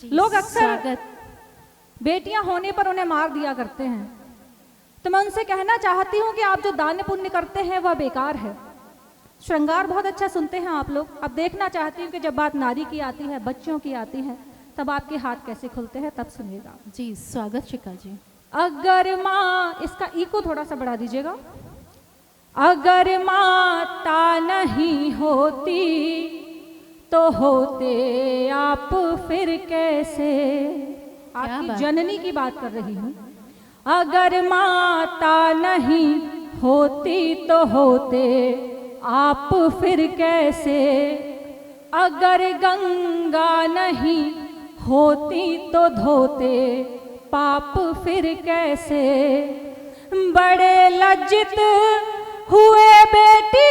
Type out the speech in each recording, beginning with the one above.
लोग अक्सर बेटियां होने पर उन्हें मार दिया करते हैं, तो मैं उनसे कहना चाहती हूँ कि आप जो दान पुण्य करते हैं वह बेकार है। श्रृंगार बहुत अच्छा सुनते हैं आप लोग। अब देखना चाहती हूँ कि जब बात नारी की आती है, बच्चों की आती है, तब आपके हाथ कैसे खुलते हैं, तब सुनिएगा। जी स्वागत शिखा जी। अगर माँ, इसका इको थोड़ा सा बढ़ा दीजिएगा। अगर माता नहीं होती तो होते आप फिर कैसे। आपकी जननी की बात कर रही हूँ। अगर माता नहीं होती तो होते आप फिर कैसे। अगर गंगा नहीं होती तो धोते पाप फिर कैसे। बड़े लज्जित हुए बेटी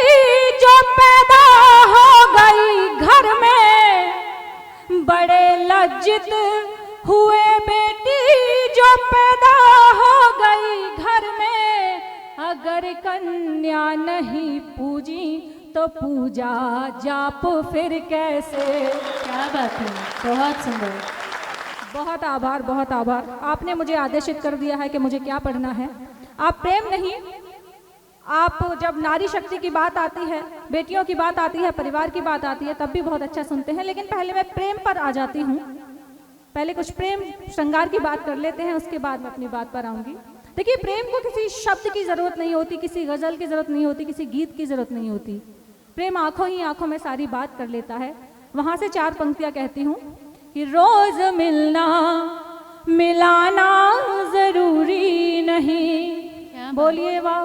जो पैदा हो गई घर में। बड़े लज्जित हुए बेटी जो पैदा हो गई घर में। अगर कन्या नहीं पूजी तो पूजा जाप फिर कैसे। क्या बात है, बहुत सुंदर। बहुत आभार, बहुत आभार। आपने मुझे आदेशित कर दिया है कि मुझे क्या पढ़ना है। आप प्रेम नहीं, आप जब नारी शक्ति की बात आती है, बेटियों की बात आती है, परिवार की बात आती है, तब भी बहुत अच्छा सुनते हैं। लेकिन पहले मैं प्रेम पर आ जाती हूँ। पहले कुछ प्रेम श्रृंगार की बात कर लेते हैं, उसके बाद मैं अपनी बात पर आऊँगी। देखिए, प्रेम को किसी शब्द की ज़रूरत नहीं होती, किसी गज़ल की ज़रूरत नहीं होती, किसी गीत की ज़रूरत नहीं होती। प्रेम आँखों ही आँखों में सारी बात कर लेता है। वहाँ से 4 पंक्तियाँ कहती हूँ कि रोज़ मिलना मिलाना ज़रूरी नहीं। बोलिए वाह,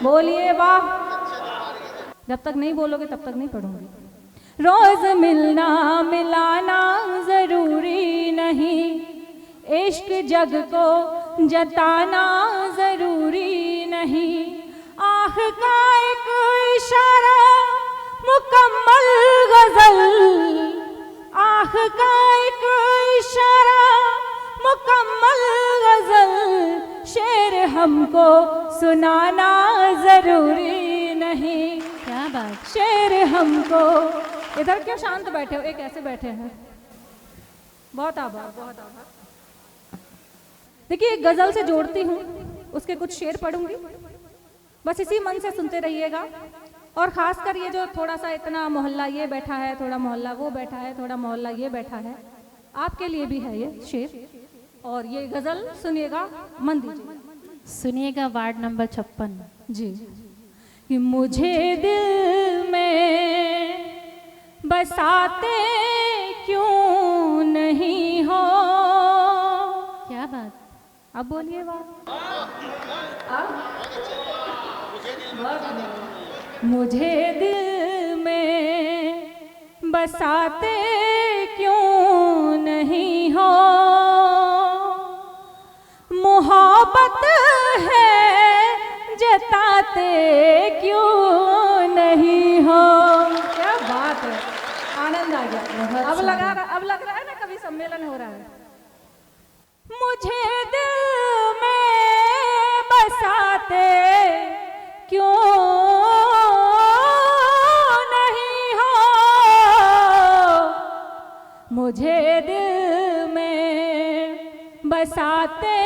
बोलिए वाह। जब तक नहीं बोलोगे तब तक नहीं पढ़ूंगी। रोज मिलना मिलाना जरूरी नहीं। इश्क जग को जताना जरूरी नहीं। आँख का एक इशारा मुकम्मल गजल। आँख का एक इशारा मुकम्मल गजल। शेर हमको सुनाना जरूरी नहीं। क्या बात। शेर हमको। इधर क्यों शांत बैठे हो, एक ऐसे बैठे हैं। बहुत आभार, बहुत आभार। देखिए, एक गजल से जोड़ती हूँ, उसके कुछ शेर पढ़ूंगी, बस इसी मन से सुनते रहिएगा। और खासकर ये जो थोड़ा सा इतना मोहल्ला ये बैठा है, थोड़ा मोहल्ला वो बैठा है, थोड़ा मोहल्ला ये बैठा है, आपके लिए भी है ये शेर। और ये गजल सुनिएगा, मन दीजिए। सुनिएगा। वार्ड नंबर 56 जी। कि मुझे दिल में बसाते क्यों नहीं हो। क्या बात। अब बोलिए वाह। मुझे दिल में बसाते क्यों नहीं हो। मोहब्बत है जताते क्यों नहीं हो। क्या बात है, आनंद आ गया। अब लग रहा है ना कभी सम्मेलन हो रहा है। मुझे दिल में बसाते क्यों नहीं हो। मुझे दिल में बसाते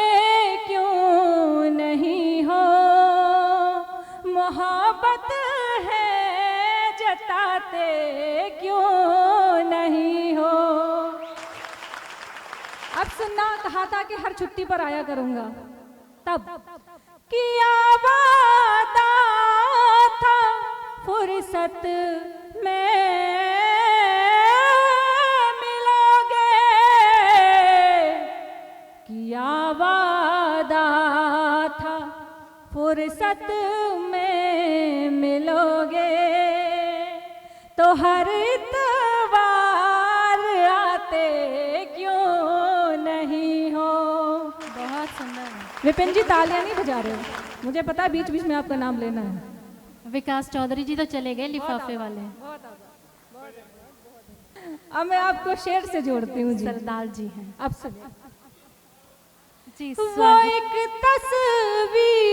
क्यों नहीं हो। मोहब्बत है जताते क्यों नहीं हो। अब सुनना, कहा था कि हर छुट्टी पर आया करूंगा, तब किया वादा था फुर्सत में मिलोगे। किया वादा था फुर्सत में मिलोगे। तो हर इतवार आते क्यों नहीं हो। बहुत सुंदर। विपिन जी, तालियां नहीं बजा रहे हो, मुझे पता है बीच बीच में आपका नाम लेना है। विकास चौधरी जी तो चले गए लिफाफे वाले। अब मैं आपको शेर से जोड़ती हूँ जी। सरदार जी हैं। अब सुनिए। जी वो एक तस्वीर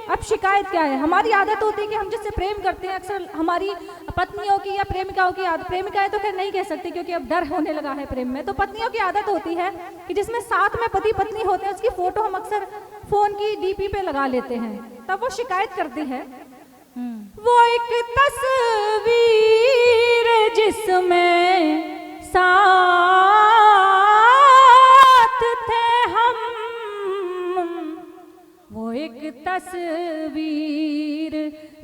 अब शिकायत क्या है? हमारी आदत होती है कि हम जिससे प्रेम करते हैं, अक्सर हमारी पत्नियों की या प्रेमिकाओं की आदत, प्रेमिकाएं तो खैर नहीं कह सकते क्योंकि अब डर होने लगा है प्रेम में, तो पत्नियों की आदत होती है कि जिसमें साथ में पति पत्नी होते हैं उसकी फोटो हम अक्सर फोन की डीपी पे लगा लेते हैं, तब वो शिकायत करती है। वो एक तस्वीर जिसमें साथ थे हम, वो एक तस्वीर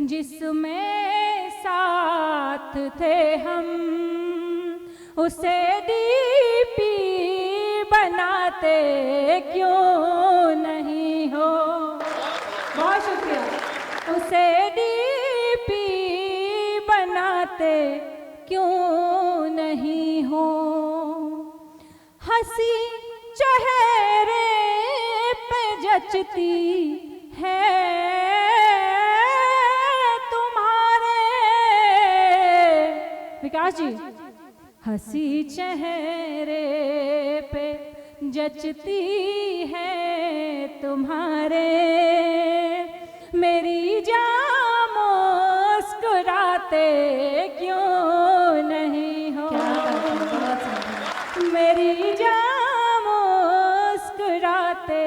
जिसमें साथ थे हम, उसे डीपी बनाते क्यों नहीं हो। बहुत शुक्रिया। उसे डीपी बनाते क्यों नहीं हो। हंसी चेहरे पे जचती है तुम्हारे, विकास जी, हंसी चेहरे पे जचती है तुम्हारे, मेरी जान मुस्कुराते क्यों नहीं हो। मेरी जान मुस्कुराते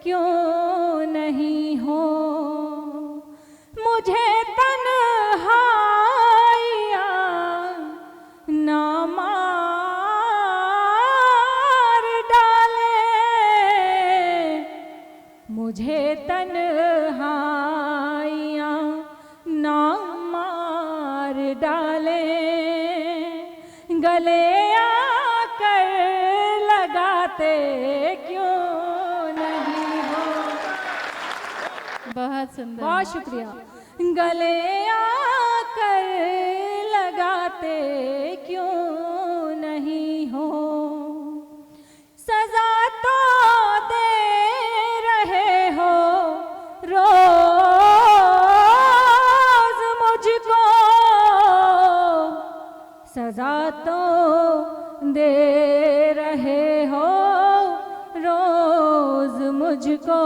क्यों नहीं हो। मुझे तन्हाइयाँ ना मार डाले, मुझे तन्हाइयाँ ना मार डाले, गले आकर लगाते क्यों नहीं हो। बहुत सुंदर। बहुत शुक्रिया। गले आकर लगाते क्यों नहीं हो। सजा तो दे रहे हो रोज मुझको, सजा तो दे रहे हो रोज मुझको,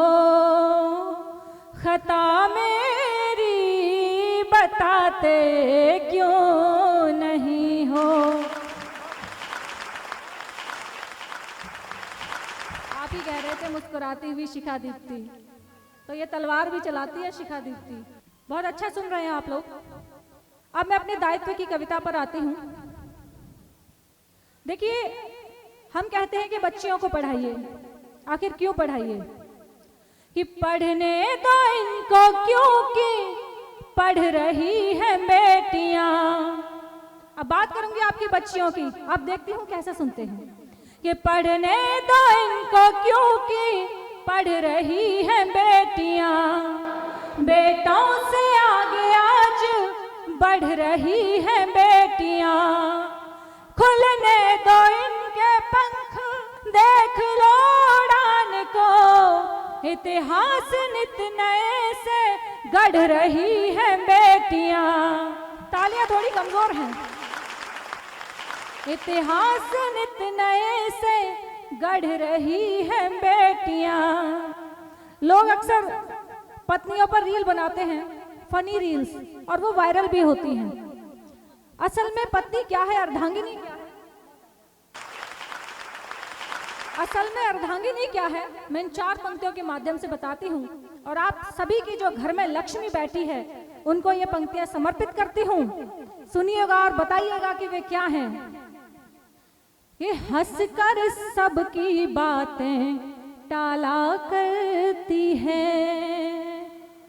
खता मेरी बताते क्यों नहीं हो। आप ही कह रहे थे मुस्कुराती हुई शिखा दीप्ति, तो ये तलवार भी चलाती है शिखा दीप्ति। बहुत अच्छा सुन रहे हैं आप लोग। अब मैं अपने दायित्व की कविता पर आती हूँ। देखिए, हम कहते हैं कि बच्चियों को पढ़ाइए, आखिर क्यों पढ़ाइए? कि पढ़ने दो इनको क्योंकि पढ़ रही हैं बेटियां। अब बात करूंगी आपकी बच्चियों की, आप देखती हूँ कैसे सुनते हैं। कि पढ़ने दो इनको क्योंकि पढ़ रही हैं बेटियां, बेटों से आगे आज बढ़ रही हैं बेटियां, खुलने दो इनके पंख देख लो उड़ान को, इतिहास नित नए से गढ़ रही हैं बेटियां। तालियां थोड़ी कमजोर हैं। इतिहास नित नए से गढ़ रही हैं बेटियां। लोग अक्सर पत्नियों पर रील बनाते हैं, फनी रील्स, और वो वायरल भी होती हैं। असल में पत्नी क्या है, अर्धांगिनी क्या है? असल में अर्धांगिनी क्या है, मैं इन 4 पंक्तियों के माध्यम से बताती हूँ, और आप सभी की जो घर में लक्ष्मी बैठी है उनको ये पंक्तियां समर्पित करती हूँ। सुनिएगा और बताइएगा कि वे क्या हैं। ये हंसकर सबकी बातें टाला करती है।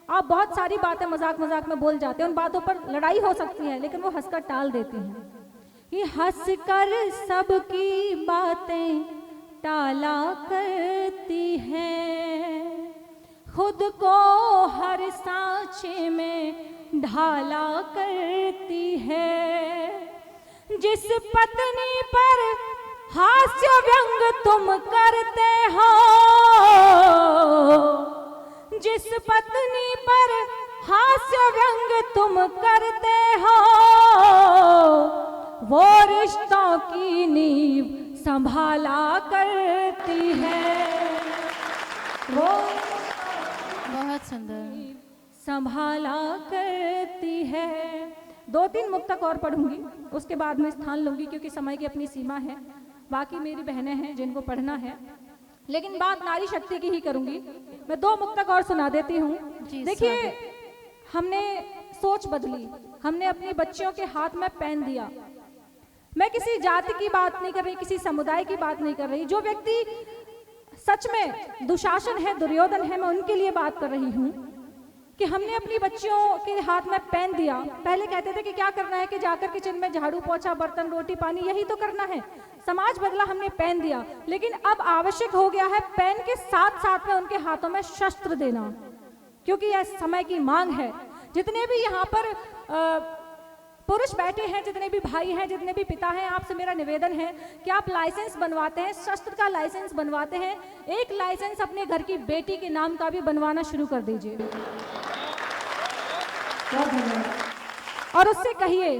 आप बहुत सारी बातें मजाक मजाक में बोल जाते हैं, उन बातों पर लड़ाई हो सकती है, लेकिन वो हंसकर टाल देती हैं। ये हंसकर सबकी बातें टाला करती है, खुद को हर सांचे में ढाला करती है। जिस पत्नी पर हास्य व्यंग तुम करते हो, जिस पत्नी पर हास्य व्यंग तुम करते हो, वो रिश्तों की नींव संभाला करती है। वो बहुत सुंदर। संभाला करती है। 2-3 मुक्तक और पढ़ूंगी, उसके बाद में स्थान लूंगी क्योंकि समय की अपनी सीमा है। बाकी मेरी बहनें हैं जिनको पढ़ना है, लेकिन बात नारी शक्ति की ही करूंगी। मैं 2 मुक्तक और सुना देती हूँ। देखिए, हमने सोच बदली, हमने अपनी बच्चियों के हाथ में पेन दिया। मैं किसी जाति की बात नहीं कर रही, किसी समुदाय की बात नहीं कर रही। जो व्यक्ति सच में दुशासन है, दुर्योधन है, मैं उनके लिए बात कर रही हूँ कि हमने अपनी बच्चियों के हाथ में पेन दिया। पहले कहते थे कि क्या करना है कि जाकर किचन में झाड़ू पोछा बर्तन रोटी पानी यही तो करना है। समाज बदला, हमने पेन दिया, लेकिन अब आवश्यक हो गया है पेन के साथ साथ में उनके हाथों में शस्त्र देना, क्योंकि यह समय की मांग है। जितने भी यहाँ पर पुरुष बैठे हैं, जितने भी भाई हैं, जितने भी पिता हैं, आपसे मेरा निवेदन है कि आप लाइसेंस बनवाते हैं, शस्त्र का लाइसेंस बनवाते हैं, एक लाइसेंस अपने घर की बेटी के नाम का भी बनवाना शुरू कर दीजिए। और उससे कहिए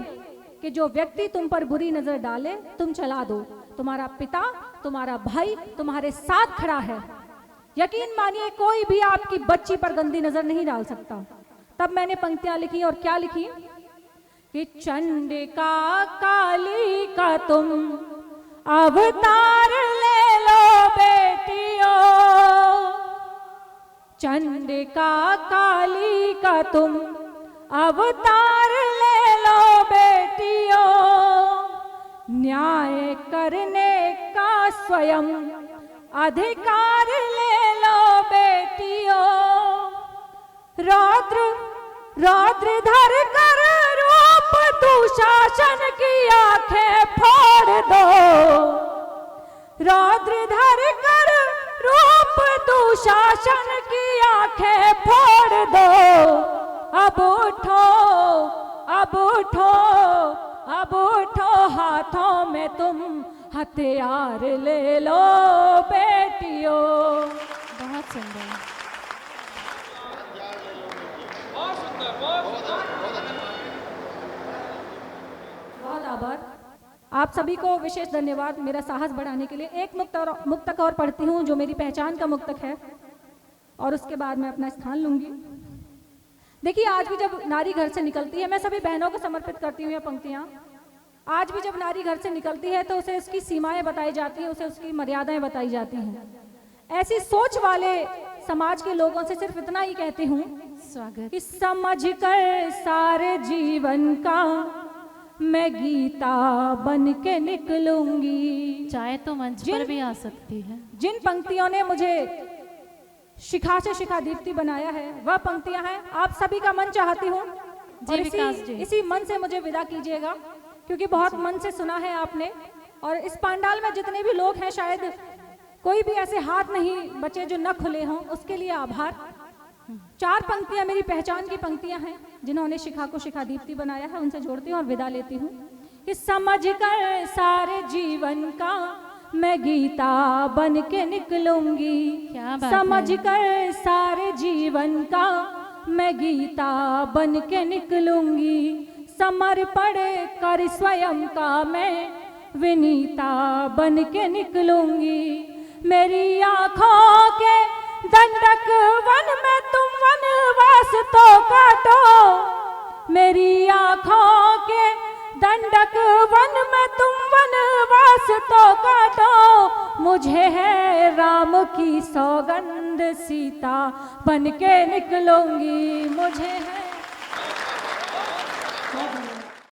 कि जो व्यक्ति तुम पर बुरी नजर डाले तुम चला दो। तुम्हारा पिता, तुम्हारा भाई तुम्हारे साथ खड़ा है। यकीन मानिए, कोई भी आपकी बच्ची पर गंदी नजर नहीं डाल सकता। तब मैंने पंक्तियां लिखी, और क्या लिखी कि चंडिका काली का तुम अवतार ले लो बेटियों, चंडिका काली का तुम अवतार ले लो बेटियों, न्याय करने का स्वयं अधिकार ले लो बेटियों, रौद्र धर कर रूप दुशासन की आंखें फोड़ दो, रौद्र धर कर रूप दुशासन की आंखें फोड़ दो। अब उठो, अब उठो, अब उठो, हाथों में तुम हथियार ले लो बेटियों। बहुत सुंदर। बहुत आभार, आप सभी को विशेष धन्यवाद मेरा साहस बढ़ाने के लिए। एक मुक्तक और पढ़ती हूँ जो मेरी पहचान का मुक्तक है, और उसके बाद मैं अपना स्थान लूंगी। देखिए, आज भी जब नारी घर से निकलती है, मैं सभी बहनों को समर्पित करती हूँ ये पंक्तियाँ। आज भी जब नारी घर से निकलती है तो उसे उसकी सीमाएं बताई जाती हैं, उसे उसकी मर्यादाएं बताई जाती हैं। ऐसी सोच वाले समाज के लोगों से सिर्फ इतना ही कहती हूँ स्वागत कि समझ कर सारे जीवन का मैं गीता बन के निकलूंगी। चाहे तो मंच पर भी आ सकती है। जिन पंक्तियों ने मुझे शिखा से शिखा दीप्ति बनाया है, वह पंक्तियां हैं। आप सभी का मन चाहती हूँ, और इसी मन से मुझे विदा कीजिएगा, क्योंकि बहुत मन से सुना है आपने। और इस पंडाल में जितने भी लोग हैं, शायद कोई भी ऐसे हाथ नहीं बचे जो न खुले हों, उसके लिए आभार। 4 पंक्तियां मेरी पहचान की पंक्तियां हैं, जिन्होंने शिखा को शिखा दीप्ति बनाया है। उनसे जोड़ती हूँ और विदा लेती हूँ कि समझ कर सारे जीवन का मैं गीता बन के निकलूंगी। समझ कर सारे जीवन का मैं गीता बन के निकलूंगी। समर्पण कर स्वयं का मैं विनीता बन के निकलूंगी। मेरी आंखों के दंडक वन में तुम वनवास तो काटो, मेरी आंखों के दंडक वन में तुम वनवास तो काटो। मुझे है राम की सौगंध, सीता बन के निकलूंगी। मुझे है